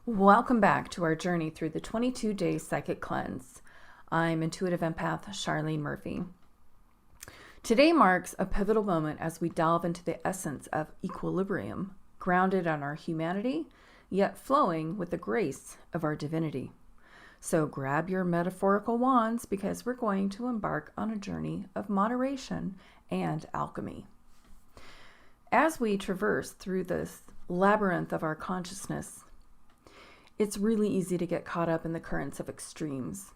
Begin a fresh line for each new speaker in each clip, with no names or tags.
Welcome back to our journey through the 22-day psychic cleanse. I'm intuitive empath Charlene Murphy. Today marks a pivotal moment as we delve into the essence of equilibrium, grounded on our humanity, yet flowing with the grace of our divinity. So grab your metaphorical wands because we're going to embark on a journey of moderation and alchemy. As we traverse through this labyrinth of our consciousness, it's really easy to get caught up in the currents of extremes.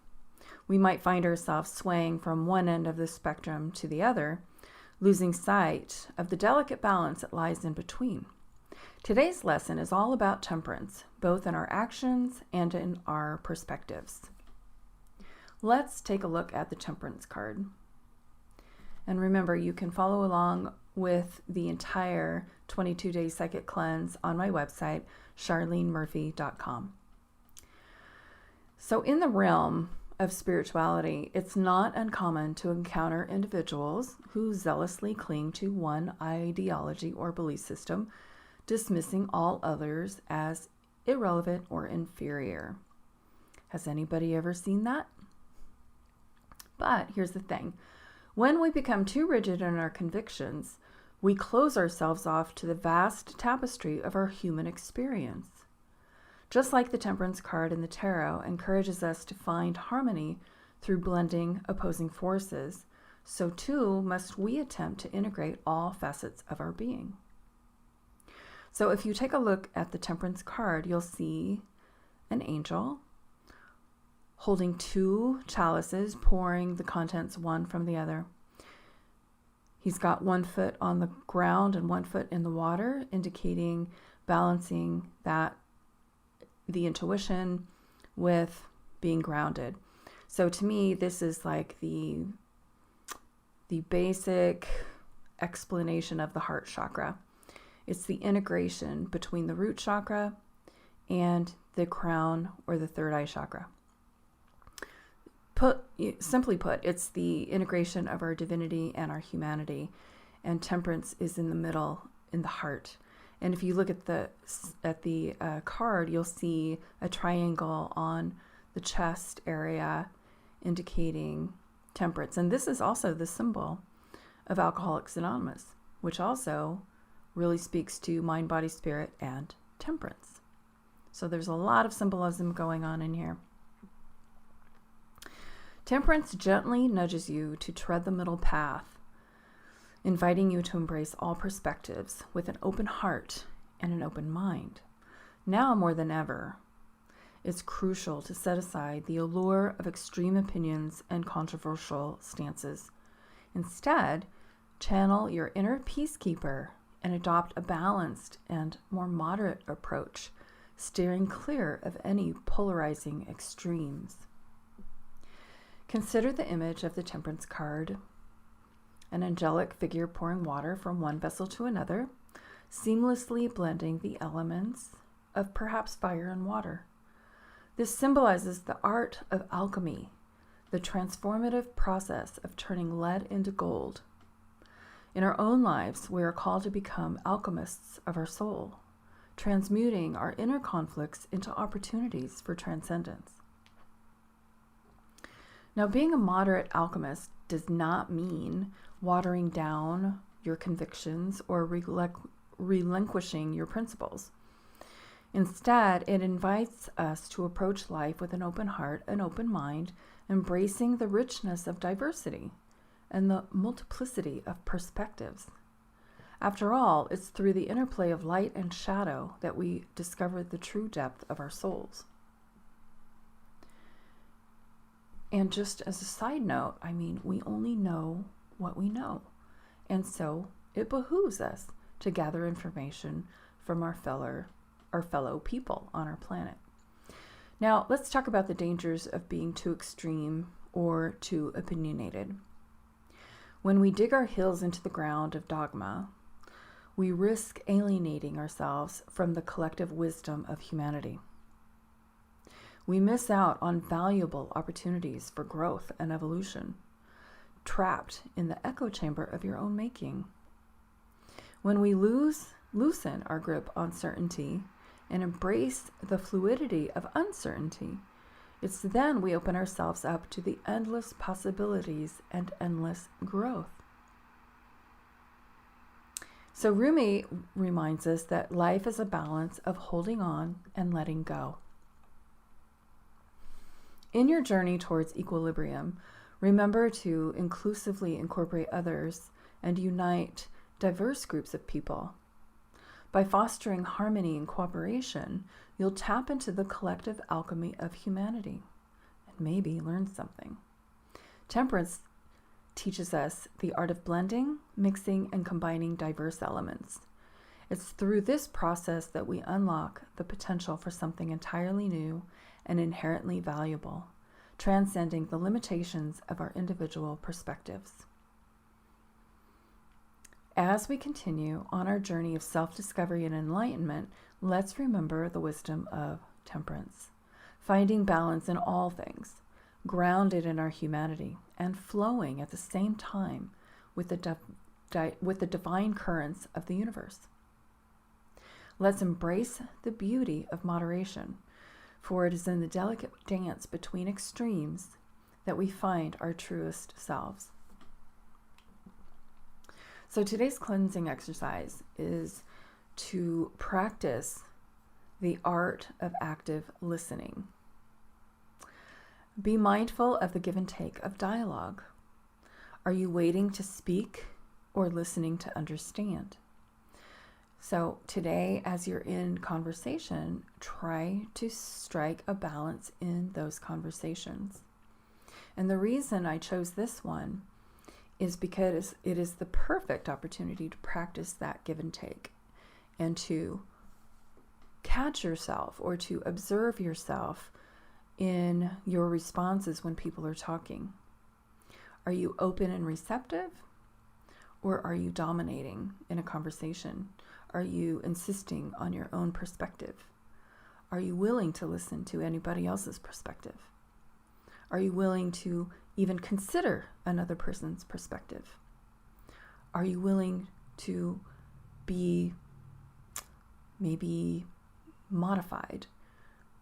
We might find ourselves swaying from one end of the spectrum to the other, losing sight of the delicate balance that lies in between. Today's lesson is all about temperance, both in our actions and in our perspectives. Let's take a look at the Temperance card. And remember, you can follow along with the entire 22-day psychic cleanse on my website, charlenemurphy.com. So in the realm of spirituality, it's not uncommon to encounter individuals who zealously cling to one ideology or belief system, dismissing all others as irrelevant or inferior. Has anybody ever seen that? But here's the thing. When we become too rigid in our convictions, we close ourselves off to the vast tapestry of our human experience. Just like the Temperance card in the tarot encourages us to find harmony through blending opposing forces, so too must we attempt to integrate all facets of our being. So if you take a look at the Temperance card, you'll see an angel holding two chalices, pouring the contents one from the other. He's got one foot on the ground and one foot in the water, indicating balancing that the intuition with being grounded. So to me, this is like the basic explanation of the heart chakra. It's the integration between the root chakra and the crown or the third eye chakra. Simply put, it's the integration of our divinity and our humanity, and temperance is in the middle, in the heart. And if you look at the card, you'll see a triangle on the chest area indicating temperance. And this is also the symbol of Alcoholics Anonymous, which also really speaks to mind, body, spirit, and temperance. So there's a lot of symbolism going on in here. Temperance gently nudges you to tread the middle path, inviting you to embrace all perspectives with an open heart and an open mind. Now more than ever, it's crucial to set aside the allure of extreme opinions and controversial stances. Instead, channel your inner peacekeeper and adopt a balanced and more moderate approach, steering clear of any polarizing extremes. Consider the image of the Temperance card, an angelic figure pouring water from one vessel to another, seamlessly blending the elements of perhaps fire and water. This symbolizes the art of alchemy, the transformative process of turning lead into gold. In our own lives, we are called to become alchemists of our soul, transmuting our inner conflicts into opportunities for transcendence. Now, being a moderate alchemist does not mean watering down your convictions or relinquishing your principles. Instead, it invites us to approach life with an open heart, an open mind, embracing the richness of diversity and the multiplicity of perspectives. After all, it's through the interplay of light and shadow that we discover the true depth of our souls. And just as a side note, we only know what we know. And so it behooves us to gather information from our fellow people on our planet. Now, let's talk about the dangers of being too extreme or too opinionated. When we dig our heels into the ground of dogma, we risk alienating ourselves from the collective wisdom of humanity. We miss out on valuable opportunities for growth and evolution, trapped in the echo chamber of your own making. When we loosen our grip on certainty and embrace the fluidity of uncertainty, it's then we open ourselves up to the endless possibilities and endless growth. So Rumi reminds us that life is a balance of holding on and letting go. In your journey towards equilibrium, remember to inclusively incorporate others and unite diverse groups of people. By fostering harmony and cooperation, you'll tap into the collective alchemy of humanity and maybe learn something. Temperance teaches us the art of blending, mixing, and combining diverse elements. It's through this process that we unlock the potential for something entirely new and inherently valuable, transcending the limitations of our individual perspectives. As we continue on our journey of self-discovery and enlightenment, let's remember the wisdom of temperance, finding balance in all things, grounded in our humanity, and flowing at the same time with the divine currents of the universe. Let's embrace the beauty of moderation, for it is in the delicate dance between extremes that we find our truest selves. So today's cleansing exercise is to practice the art of active listening. Be mindful of the give and take of dialogue. Are you waiting to speak or listening to understand? So today, as you're in conversation, try to strike a balance in those conversations. And the reason I chose this one is because it is the perfect opportunity to practice that give and take and to catch yourself or to observe yourself in your responses when people are talking. Are you open and receptive, or are you dominating in a conversation? Are you insisting on your own perspective? Are you willing to listen to anybody else's perspective? Are you willing to even consider another person's perspective? Are you willing to be maybe modified?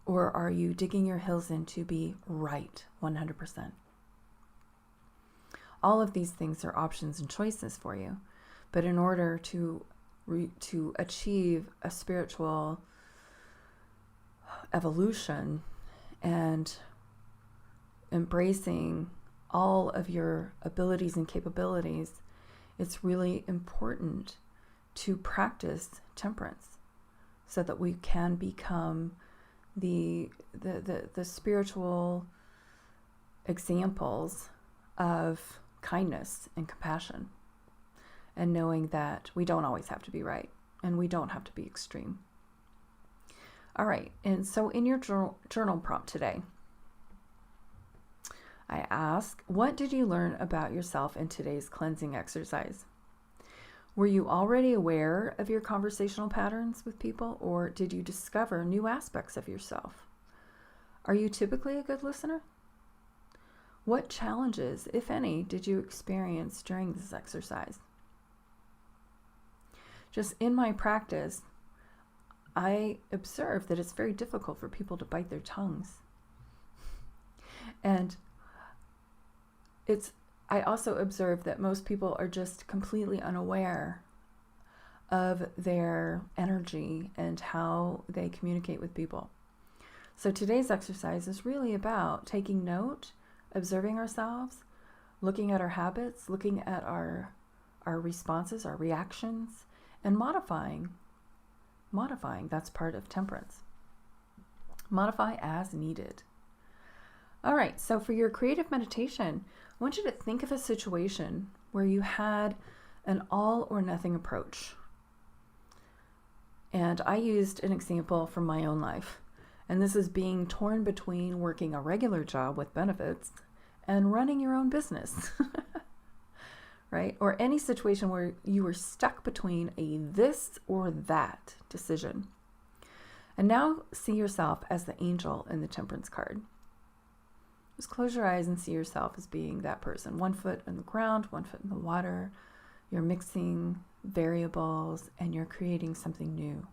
Or are you digging your heels in to be right 100%? All of these things are options and choices for you. But in order to achieve a spiritual evolution and embracing all of your abilities and capabilities, it's really important to practice temperance so that we can become the spiritual examples of kindness and compassion, and knowing that we don't always have to be right and we don't have to be extreme. All right, and so in your journal prompt today, I ask, what did you learn about yourself in today's cleansing exercise? Were you already aware of your conversational patterns with people, or did you discover new aspects of yourself? Are you typically a good listener? What challenges, if any, did you experience during this exercise? Just in my practice, I observe that it's very difficult for people to bite their tongues. And I also observe that most people are just completely unaware of their energy and how they communicate with people. So today's exercise is really about taking note, observing ourselves, looking at our habits, looking at our responses, our reactions, and modifying. That's part of temperance. Modify as needed. All right, so for your creative meditation, I want you to think of a situation where you had an all or nothing approach. And I used an example from my own life. And this is being torn between working a regular job with benefits and running your own business. Right? Or any situation where you were stuck between a this or that decision. And now see yourself as the angel in the temperance card. Just close your eyes and see yourself as being that person. 1 foot on the ground, 1 foot in the water. You're mixing variables and you're creating something new.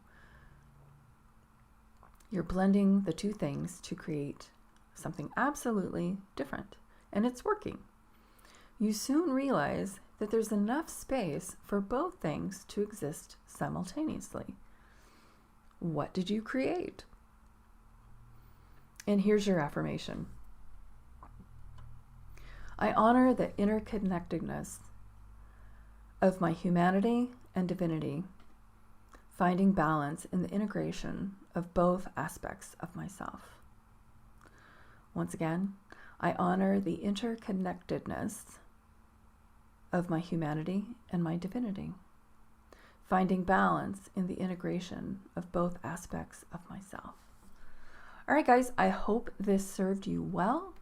You're blending the two things to create something absolutely different, and it's working. You soon realize that there's enough space for both things to exist simultaneously. What did you create? And here's your affirmation. I honor the interconnectedness of my humanity and divinity, finding balance in the integration of both aspects of myself. Once again, I honor the interconnectedness of my humanity and my divinity, finding balance in the integration of both aspects of myself. All right, guys, I hope this served you well.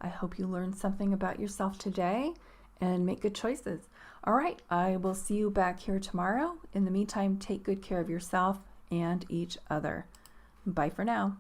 I hope you learned something about yourself today and make good choices. All right, I will see you back here tomorrow. In the meantime, take good care of yourself and each other. Bye for now.